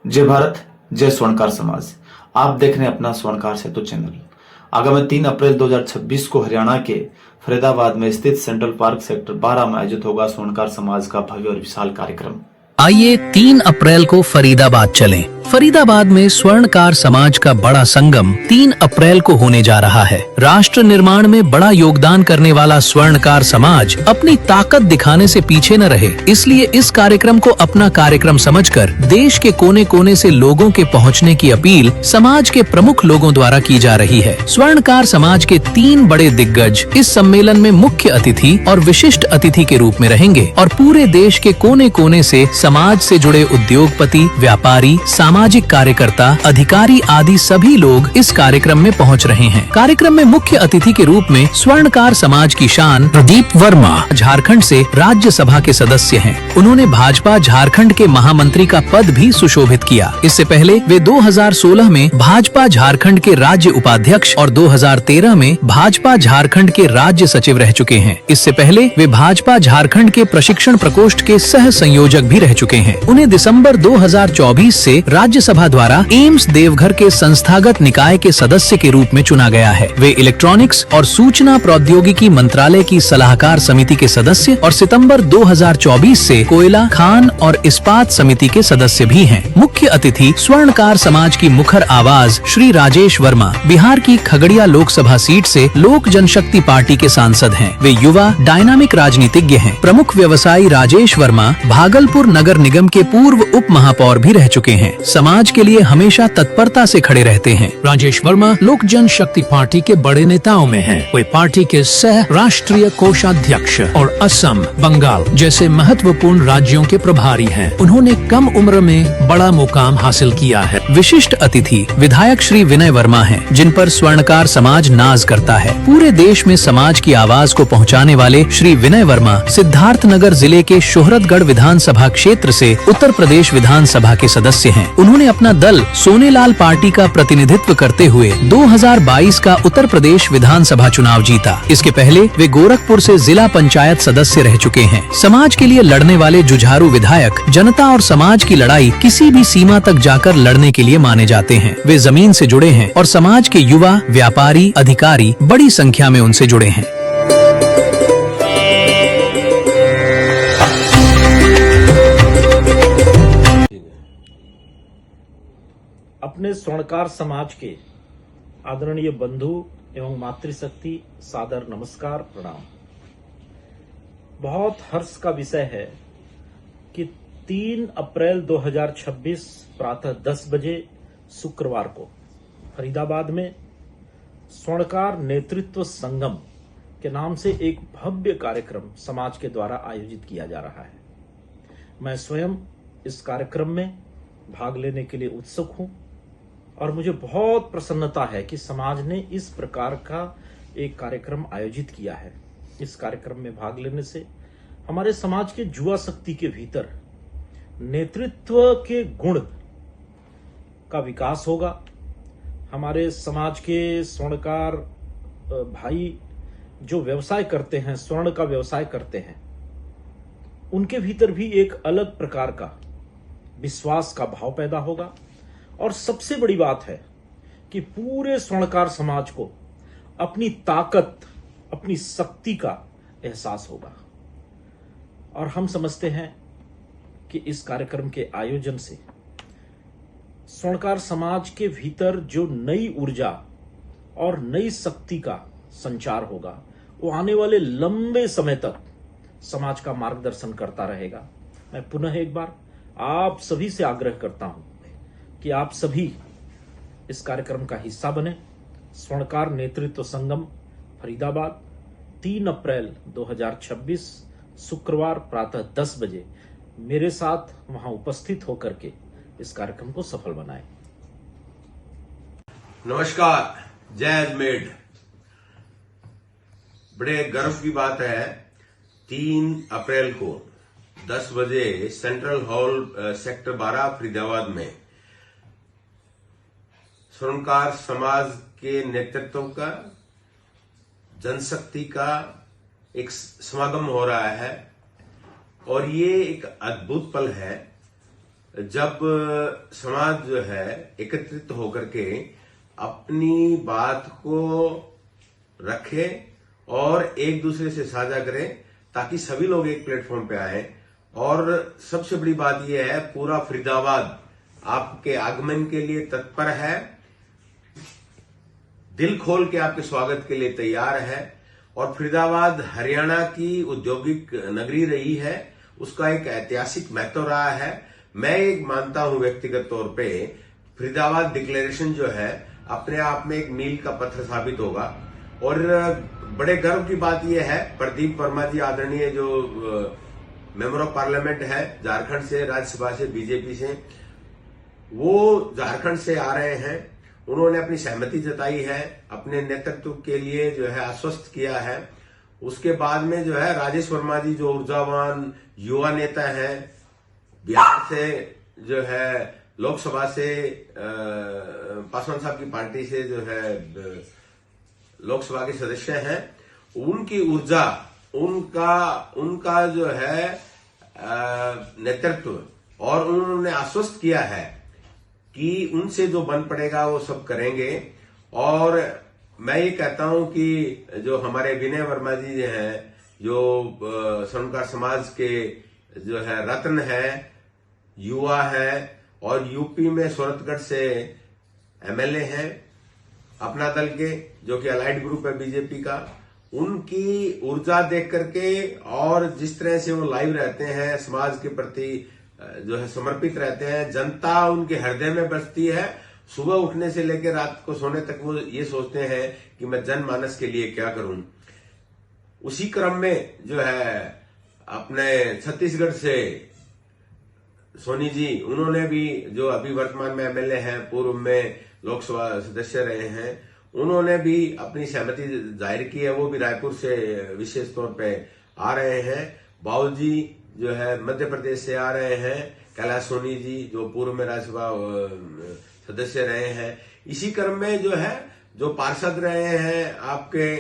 जय भारत, जय स्वर्णकार समाज। आप देख रहे हैं अपना स्वर्णकार सेतु चैनल। आगामी 3 अप्रैल 2026 को हरियाणा के फरीदाबाद में स्थित सेंट्रल पार्क सेक्टर 12 में आयोजित होगा स्वर्णकार समाज का भव्य और विशाल कार्यक्रम। आइए 3 अप्रैल को फरीदाबाद चलें। फरीदाबाद में स्वर्णकार समाज का बड़ा संगम 3 अप्रैल को होने जा रहा है। राष्ट्र निर्माण में बड़ा योगदान करने वाला स्वर्णकार समाज अपनी ताकत दिखाने से पीछे न रहे, इसलिए इस कार्यक्रम को अपना कार्यक्रम समझकर देश के कोने कोने से लोगों के पहुंचने की अपील समाज के प्रमुख लोगों द्वारा की जा रही है। स्वर्णकार समाज के 3 बड़े दिग्गज इस सम्मेलन में मुख्य अतिथि और विशिष्ट अतिथि के रूप में रहेंगे और पूरे देश के कोने कोने से समाज से जुड़े उद्योगपति, व्यापारी, सामाजिक कार्यकर्ता, अधिकारी आदि सभी लोग इस कार्यक्रम में पहुंच रहे हैं। कार्यक्रम में मुख्य अतिथि के रूप में स्वर्णकार समाज की शान प्रदीप वर्मा झारखंड से राज्यसभा के सदस्य हैं। उन्होंने भाजपा झारखंड के महामंत्री का पद भी सुशोभित किया। इससे पहले वे 2016 में भाजपा झारखंड के राज्य उपाध्यक्ष और 2013 में भाजपा झारखंड के राज्य सचिव रह चुके हैं। इससे पहले वे भाजपा झारखंड के प्रशिक्षण प्रकोष्ठ के सह संयोजक भी रह चुके हैं। उन्हें दिसंबर 2024 से राज्यसभा द्वारा एम्स देवघर के संस्थागत निकाय के सदस्य के रूप में चुना गया है। वे इलेक्ट्रॉनिक्स और सूचना प्रौद्योगिकी मंत्रालय की सलाहकार समिति के सदस्य और सितंबर 2024 से कोयला, खान और इस्पात समिति के सदस्य भी हैं। मुख्य अतिथि स्वर्णकार समाज की मुखर आवाज श्री राजेश वर्मा बिहार की खगड़िया लोकसभा सीट से लोक जनशक्ति पार्टी के सांसद हैं। वे युवा डायनामिक राजनीतिज्ञ हैं। प्रमुख व्यवसायी राजेश वर्मा भागलपुर नगर निगम के पूर्व उप महापौर भी रह चुके हैं। समाज के लिए हमेशा तत्परता से खड़े रहते हैं। राजेश वर्मा लोक जनशक्ति पार्टी के बड़े नेताओं में हैं। वे पार्टी के सह राष्ट्रीय कोषाध्यक्ष और असम, बंगाल जैसे महत्वपूर्ण राज्यों के प्रभारी हैं। उन्होंने कम उम्र में बड़ा मुकाम हासिल किया है। विशिष्ट अतिथि विधायक श्री विनय वर्मा हैं, जिन पर स्वर्णकार समाज नाज करता है। पूरे देश में समाज की आवाज को पहुंचाने वाले श्री विनय वर्मा सिद्धार्थनगर जिले के शोहरतगढ़ विधानसभा क्षेत्र से उत्तर प्रदेश विधानसभा के सदस्य हैं। उन्होंने अपना दल सोनेलाल पार्टी का प्रतिनिधित्व करते हुए 2022 का उत्तर प्रदेश विधानसभा चुनाव जीता। इसके पहले वे गोरखपुर से जिला पंचायत सदस्य रह चुके हैं। समाज के लिए लड़ने वाले जुझारू विधायक जनता और समाज की लड़ाई किसी भी सीमा तक जाकर लड़ने के लिए माने जाते हैं। वे जमीन से जुड़े हैं और समाज के युवा, व्यापारी, अधिकारी बड़ी संख्या में उनसे जुड़े हैं। अपने स्वर्णकार समाज के आदरणीय बंधु एवं मातृशक्ति सादर नमस्कार, प्रणाम। बहुत हर्ष का विषय है कि 3 अप्रैल 2026 प्रातः 10 बजे शुक्रवार को फरीदाबाद में स्वर्णकार नेतृत्व संगम के नाम से एक भव्य कार्यक्रम समाज के द्वारा आयोजित किया जा रहा है। मैं स्वयं इस कार्यक्रम में भाग लेने के लिए उत्सुक हूं और मुझे बहुत प्रसन्नता है कि समाज ने इस प्रकार का एक कार्यक्रम आयोजित किया है। इस कार्यक्रम में भाग लेने से हमारे समाज के युवा शक्ति के भीतर नेतृत्व के गुण का विकास होगा। हमारे समाज के स्वर्णकार भाई जो व्यवसाय करते हैं, स्वर्ण का व्यवसाय करते हैं, उनके भीतर भी एक अलग प्रकार का विश्वास का भाव पैदा होगा। और सबसे बड़ी बात है कि पूरे स्वर्णकार समाज को अपनी ताकत, अपनी शक्ति का एहसास होगा। और हम समझते हैं कि इस कार्यक्रम के आयोजन से स्वर्णकार समाज के भीतर जो नई ऊर्जा और नई शक्ति का संचार होगा, वो आने वाले लंबे समय तक समाज का मार्गदर्शन करता रहेगा। मैं पुनः एक बार आप सभी से आग्रह करता हूं कि आप सभी इस कार्यक्रम का हिस्सा बने। स्वर्णकार नेतृत्व संगम फरीदाबाद 3 अप्रैल 2026 शुक्रवार प्रातः 10 बजे मेरे साथ वहां उपस्थित होकर के इस कार्यक्रम को सफल बनाएं। नमस्कार, जय अजमेर। बड़े गर्व की बात है, 3 अप्रैल को 10 बजे सेंट्रल हॉल सेक्टर 12 फरीदाबाद में स्वर्णकार समाज के नेतृत्व का, जनशक्ति का एक समागम हो रहा है। और ये एक अद्भुत पल है जब समाज जो है एकत्रित होकर के अपनी बात को रखे और एक दूसरे से साझा करें ताकि सभी लोग एक प्लेटफॉर्म पे आए। और सबसे बड़ी बात यह है, पूरा फरीदाबाद आपके आगमन के लिए तत्पर है, दिल खोल के आपके स्वागत के लिए तैयार है। और फरीदाबाद हरियाणा की औद्योगिक नगरी रही है, उसका एक ऐतिहासिक महत्व रहा है। मैं एक मानता हूं व्यक्तिगत तौर पे फरीदाबाद डिक्लेरेशन जो है अपने आप में एक मील का पत्थर साबित होगा। और बड़े गर्व की बात यह है, प्रदीप वर्मा जी आदरणीय जो मेंबर ऑफ पार्लियामेंट है झारखंड से, राज्यसभा से, बीजेपी से, वो झारखंड से आ रहे हैं। उन्होंने अपनी सहमति जताई है, अपने नेतृत्व के लिए जो है आश्वस्त किया है। उसके बाद में जो है राजेश वर्मा जी जो ऊर्जावान युवा नेता हैं, बिहार से जो है लोकसभा से पासवान साहब की पार्टी से जो है लोकसभा के सदस्य हैं, उनकी ऊर्जा, उनका जो है नेतृत्व, और उन्होंने आश्वस्त किया है कि उनसे जो बन पड़ेगा वो सब करेंगे। और मैं ये कहता हूं कि जो हमारे विनय वर्मा जी हैं, जो स्वर्णकार समाज के जो है रत्न है, युवा है, और यूपी में सूरतगढ़ से एमएलए हैं अपना दल के, जो कि अलाइड ग्रुप है बीजेपी का, उनकी ऊर्जा देख करके और जिस तरह से वो लाइव रहते हैं, समाज के प्रति जो है समर्पित रहते हैं, जनता उनके हृदय में बसती है। सुबह उठने से लेकर रात को सोने तक वो ये सोचते हैं कि मैं जनमानस के लिए क्या करूं। उसी क्रम में जो है अपने छत्तीसगढ़ से सोनी जी, उन्होंने भी जो अभी वर्तमान में एमएलए हैं, पूर्व में लोकसभा सदस्य रहे हैं, उन्होंने भी अपनी सहमति जाहिर की है। वो भी रायपुर से विशेष तौर पे आ रहे हैं। बाउल जी जो है मध्य प्रदेश से आ रहे हैं। कैलाश सोनी जी जो पूर्व में राज्यसभा सदस्य रहे हैं। इसी क्रम में जो है जो पार्षद रहे हैं आपके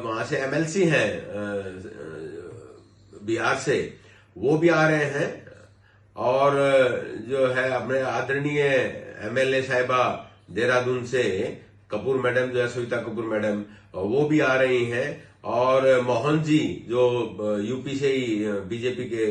वहां से एमएलसी हैं बिहार से, वो भी आ रहे हैं। और जो है अपने आदरणीय एमएलए साहिबा देहरादून से कपूर मैडम, जो है सविता कपूर मैडम, वो भी आ रही हैं। और मोहन जी जो यूपी से ही बीजेपी के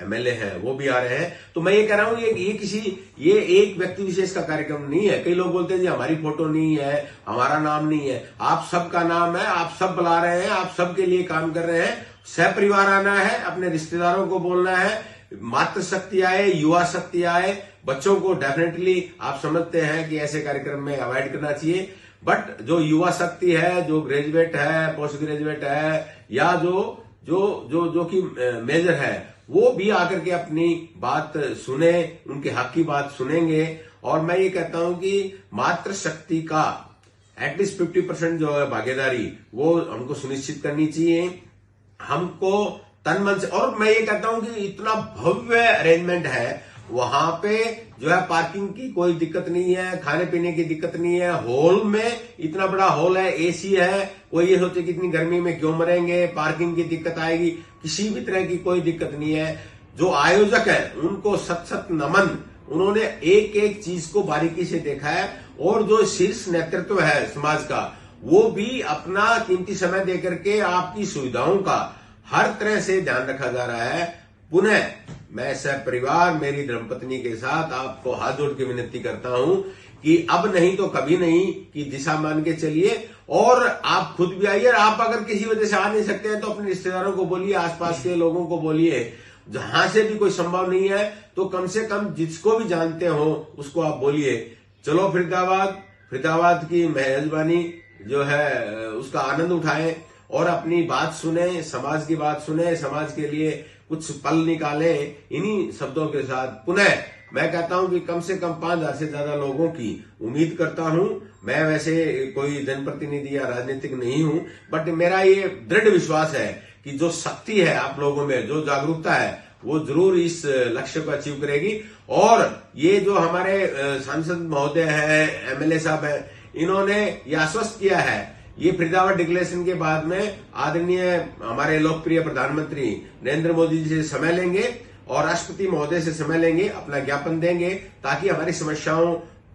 एमएलए हैं, वो भी आ रहे हैं। तो मैं ये कह रहा हूं ये एक व्यक्ति विशेष का कार्यक्रम नहीं है। कई लोग बोलते हैं जी हमारी फोटो नहीं है, हमारा नाम नहीं है। आप सबका नाम है, आप सब बुला रहे हैं, आप सबके लिए काम कर रहे हैं। सहपरिवार आना है, अपने रिश्तेदारों को बोलना है, मातृ शक्ति आए, युवा शक्ति आए, बच्चों को डेफिनेटली आप समझते हैं कि ऐसे कार्यक्रम में अवॉइड करना चाहिए। बट जो युवा शक्ति है, जो ग्रेजुएट है, पोस्ट ग्रेजुएट है, या जो कि मेजर है, वो भी आकर के अपनी बात सुने, उनके हक की बात सुनेंगे। और मैं ये कहता हूं कि मातृ शक्ति का एटलीस्ट 50% जो है भागीदारी, वो हमको सुनिश्चित करनी चाहिए, हमको तन मन से। और मैं ये कहता हूं कि इतना भव्य अरेंजमेंट है, वहां पे जो है पार्किंग की कोई दिक्कत नहीं है, खाने पीने की दिक्कत नहीं है। हॉल में इतना बड़ा हॉल है, एसी है, कोई ये सोचे कि इतनी गर्मी में क्यों मरेंगे, पार्किंग की दिक्कत आएगी, किसी भी तरह की कोई दिक्कत नहीं है। जो आयोजक है उनको सत सत नमन, उन्होंने एक एक चीज को बारीकी से देखा है। और जो शीर्ष नेतृत्व है समाज का, वो भी अपना कीमती समय देकर के आपकी सुविधाओं का हर तरह से ध्यान रखा जा रहा है। पुनः मैं परिवार मेरी धर्मपत्नी के साथ आपको हाथ जोड़ के विनती करता हूं कि अब नहीं तो कभी नहीं की दिशा मान के चलिए। और आप खुद भी आइए। और आप अगर किसी वजह से आ नहीं सकते हैं तो अपने रिश्तेदारों को बोलिए, आसपास के लोगों को बोलिए। जहां से भी कोई संभव नहीं है तो कम से कम जिसको भी जानते हो उसको आप बोलिए, चलो फरीदाबाद की मेजबानी जो है उसका आनंद उठाएं और अपनी बात सुने, समाज की बात सुने, समाज के लिए कुछ पल निकालें। इन्हीं शब्दों के साथ पुनः मैं कहता हूं कि कम से कम 5000 से ज्यादा लोगों की उम्मीद करता हूं। मैं वैसे कोई जनप्रतिनिधि या राजनीतिक नहीं हूं, बट मेरा ये दृढ़ विश्वास है कि जो शक्ति है आप लोगों में, जो जागरूकता है, वो जरूर इस लक्ष्य को अचीव करेगी। और ये जो हमारे सांसद महोदय हैं, एमएलए साहब हैं, इन्होंने ये आश्वस्त किया है, ये फरीदाबाद डिक्लेरेशन के बाद में आदरणीय हमारे लोकप्रिय प्रधानमंत्री नरेंद्र मोदी जी से समय लेंगे और राष्ट्रपति महोदय से समय लेंगे, अपना ज्ञापन देंगे ताकि हमारी समस्याओं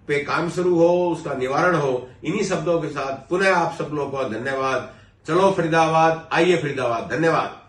पे काम शुरू हो, उसका निवारण हो। इन्हीं शब्दों के साथ पुनः आप सब लोगों को धन्यवाद। चलो फरीदाबाद, आइए फरीदाबाद। धन्यवाद।